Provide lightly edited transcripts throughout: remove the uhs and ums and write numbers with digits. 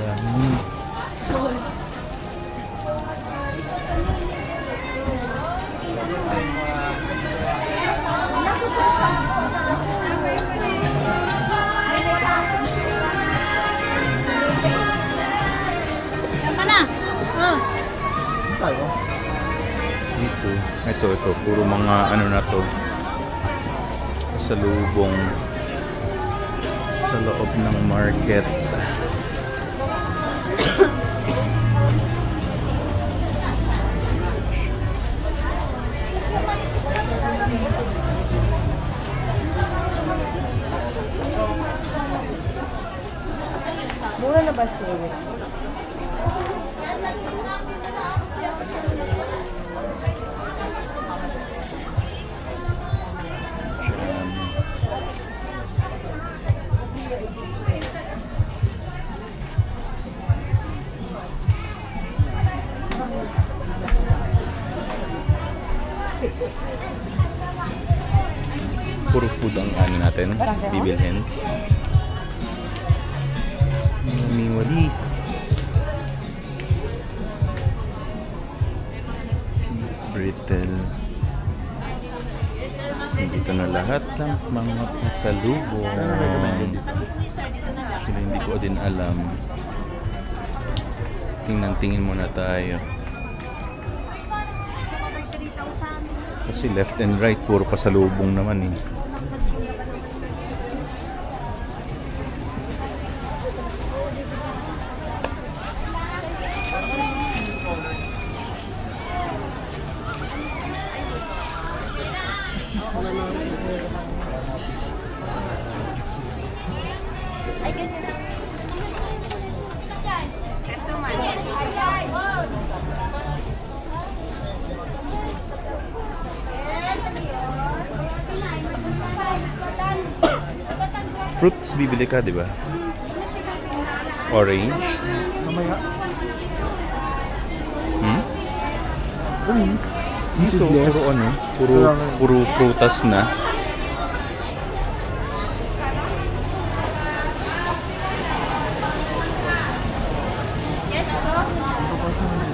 Dami. Ito, puro mga ano na to, pasalubong sa loob ng market. Mura na ba siya? Puro food ang ano natin, bibilhin. May walis. Brittle. Dito na lahat ng mga pasalubong. Hindi ko din alam. Tingnan muna tayo. Kasi left and right, puro pasalubong naman eh. Fruits bibili ka, di ba? Orange. Mamaya. Dito, puro ano, puro prutas na.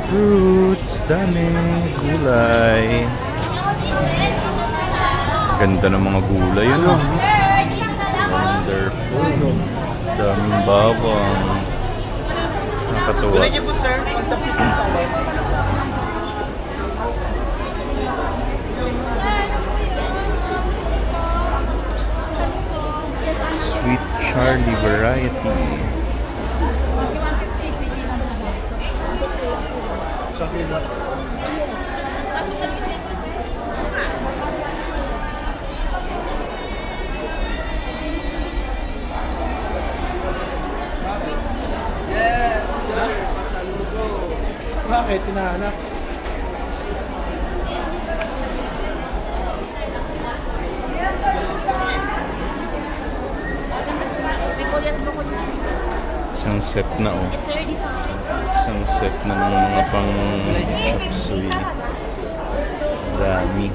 Fruits, dami, gulay. Ganda ng mga gulay, ano? Wonderful. Daming bawang. Nakakatuwa. Gulay niyo po, sir. Sweet Charlie variety. Bakit? Tinahanap? Isang set na oh. Isang set na ng mga pang chop suey. Dami.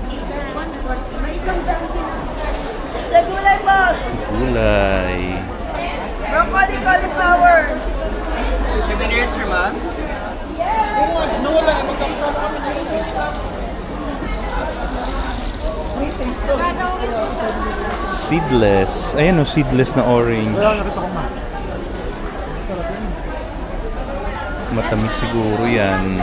Sa gulay, boss! Gulay. Broccoli, cauliflower! Souvenirs, sir, ma'am? Nawala na magkakasama kami. Seedless. Ayan o, seedless na orange. Matamis siguro yan.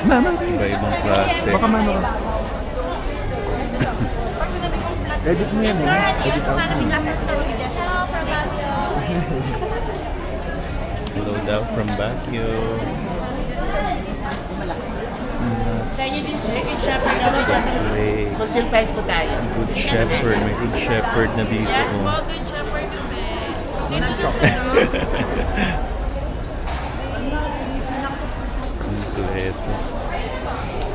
Iba-ibang klase. Baka mano ka. Edit mo yan eh. Edit out mo. Hello daw from Baguio. Sa inyo din, sir, Good Shepherd. Wholesale price po tayo. Good Shepherd. May Good Shepherd na dito. Yes po, Good Shepherd Ito.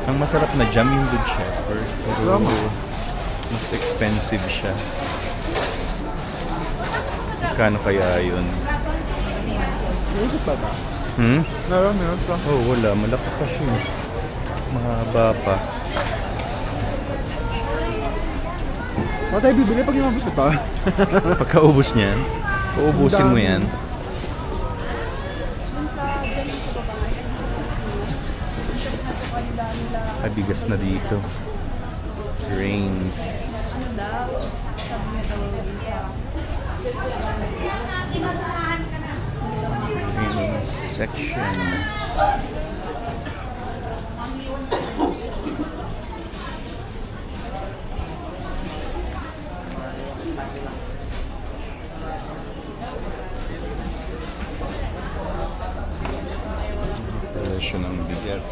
Ang masarap na jam yung Good Shepherd. Pero mas expensive siya. Kano kaya yun? Naisip ba ba? Meron pa. Oh, wala. Malaki pa siya. Mahaba pa. Ano tayo bibili pag inabot ito? Pagkaubos niyan, uubusin mo yan. Ay, bigas na dito. Grains. Grains section. Presyo ng bigas.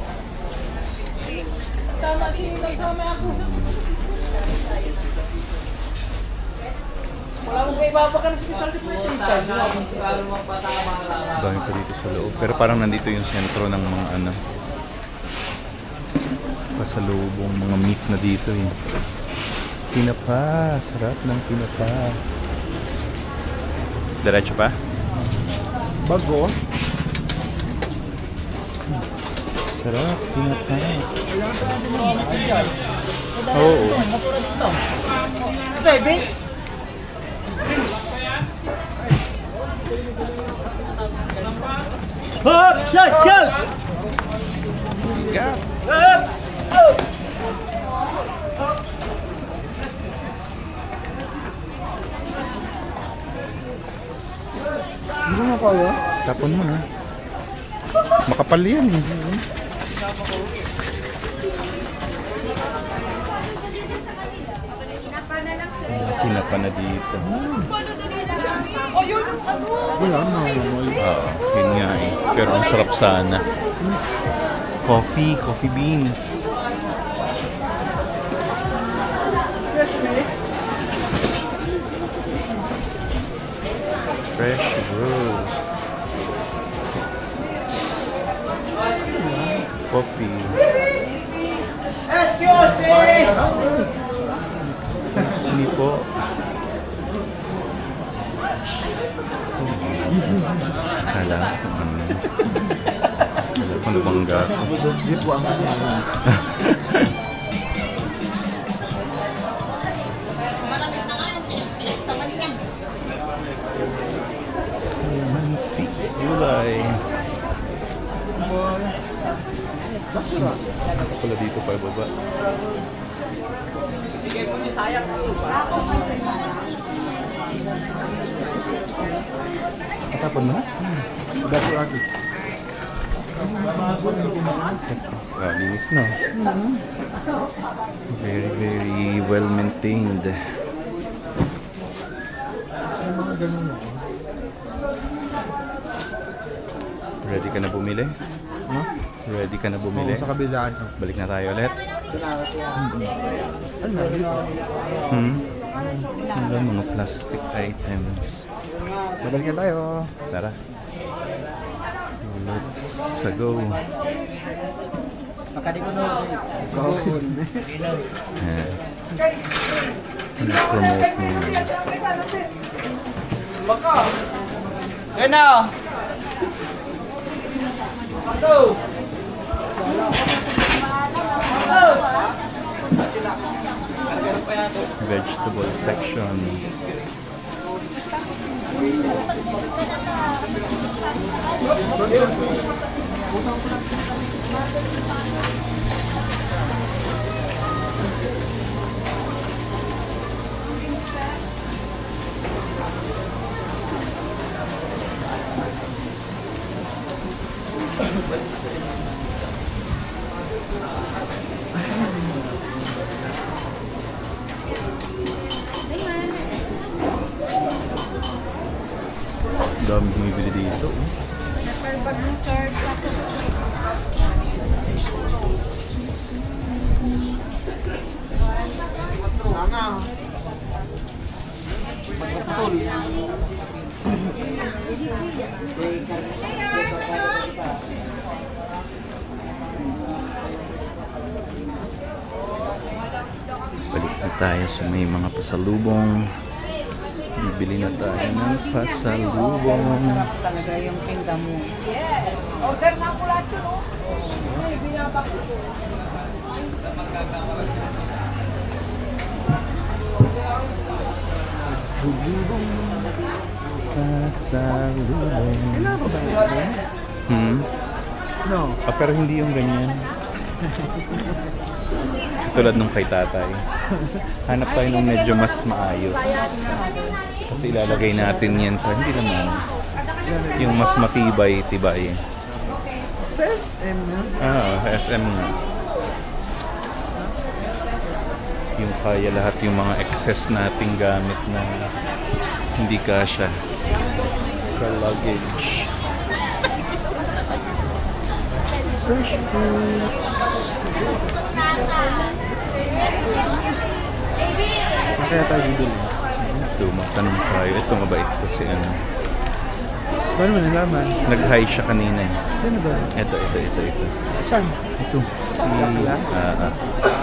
Wala mong kayo ibabagan sa special department. Dami pa dito sa loob. Pero parang nandito yung sentro ng mga ano. Pasalubong mga meat na dito eh. Tinapa. Sarap ng tinapa. Diretso pa? Bago? Sarap. Tinapa. Oo. Ito eh, Vince? Hops! Yes! Yes! Hops! Hindi mo kaya? Tapon mo na. Makapal yan eh. Tinapa na dito. Wala na. Oo, yun nga eh. Pero ang sarap sana. Coffee beans. Fresh roast. Coffee. Excuse me! Hindi po. Kala ko nabangga ako. Hindi po ang kanya. Mansi. Gulay. Ako pala dito pa baba. Tapon mo na? Dati lagi. Linis na. Very well maintained. Ready ka na bumili? Huh? Ready ka na bumili? Sa kabilaan. Balik na tayo ulit. Ano na dito? Ano mga plastic items. Babalikan tayo. Tara. Let's go. Promote mo. Gano? Vegetable section. Dami bumibili dito. Balik na tayo sa may mga pasalubong. Bibili na tayo ng pasalubong. Talaga yung tinda mo. Yes! Order na po lahat yun, oh. Ay, binabak ko. Pasalubong. Pasalubong. Kailangan ba yun? No. Ah, pero hindi yung ganyan. Tulad nung kay tatay. Hanap tayo ng medyo mas maayos. Kasi ilalagay natin yan sa, hindi naman, yung mas matibay-tibay. SM na. SM nga. Yung kaya lahat yung mga excess nating gamit na hindi kasya sa luggage. Fresh fruits. Kaya tayo bibili. Ito, magtanong tayo. Ito mabait kasi ano. Paano mo nalaman? Nag-hi siya kanina eh. Sino ba? Ito. Saan? Ito.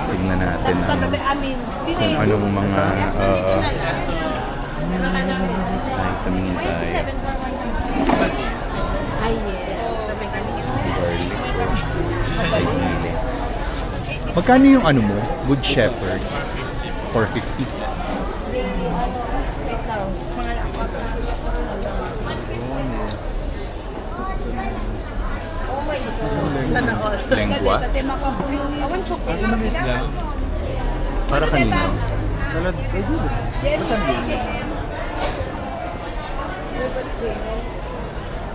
Tingnan natin ang amin. kung anong mga ay, tumingin tayo. Ay, yes. Garlic. Ay, pinili. Magkano yung ano mo? Good Shepherd? 450. Sana all. Lengua? Awan chocolate. Para kanino? Salad. Eh, dito.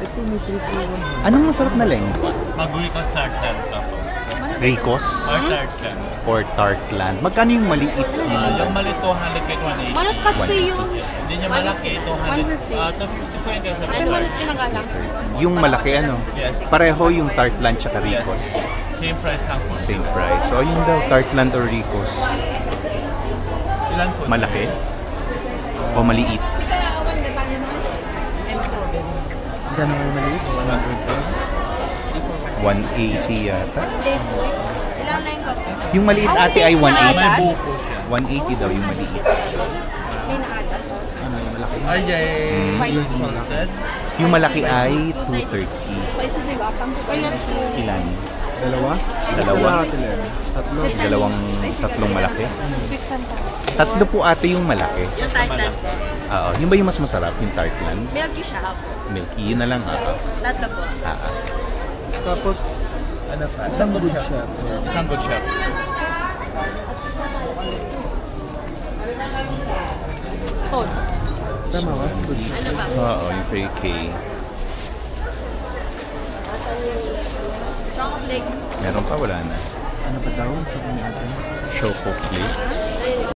Ito may 321. Anong masarap na lengua? Pag-uwi ka starter ka po. Ricos? Or tart ka. Or Tartland? Magkano yung maliit? Yung mali 200 kay 180. Manap kasi yung... Hindi niya malaki, 200. 250 po yung kaya sa Ay, tart. pinagalang. Yung malaki ano? Yes. Pareho yung Tartland tsaka Yes. Ricos. Same price lang po. Same price. So yun daw, Tartland or Ricos. Ilan po? Malaki? O maliit? Gano'n kayo maliit? 180 yata. Ilan na yung kape? Yung maliit ate ay 180. May buko siya. 180 daw yung maliit. May naadat. Ano yung malaki? Ay, Mm. salted. Yung malaki ay 230. Ilan po? Ilan? Dalawa? Dalawa. Tatlo. Tatlong malaki. Tatlo po ate yung malaki. Yung Tartland po. Oo. Yung ba yung mas masarap? Yung Tartland? Milky siya po. Milky. Yun na lang. Tatlo po. Tapos, Ano pa? isang good shop. Isang good shop. Stone. Tama ba? Good shop. Ano ba? Oo, yung kay Kay. Chocolate flakes. Meron pa, wala na. Ano pa daw? Sabi natin. Choco flake.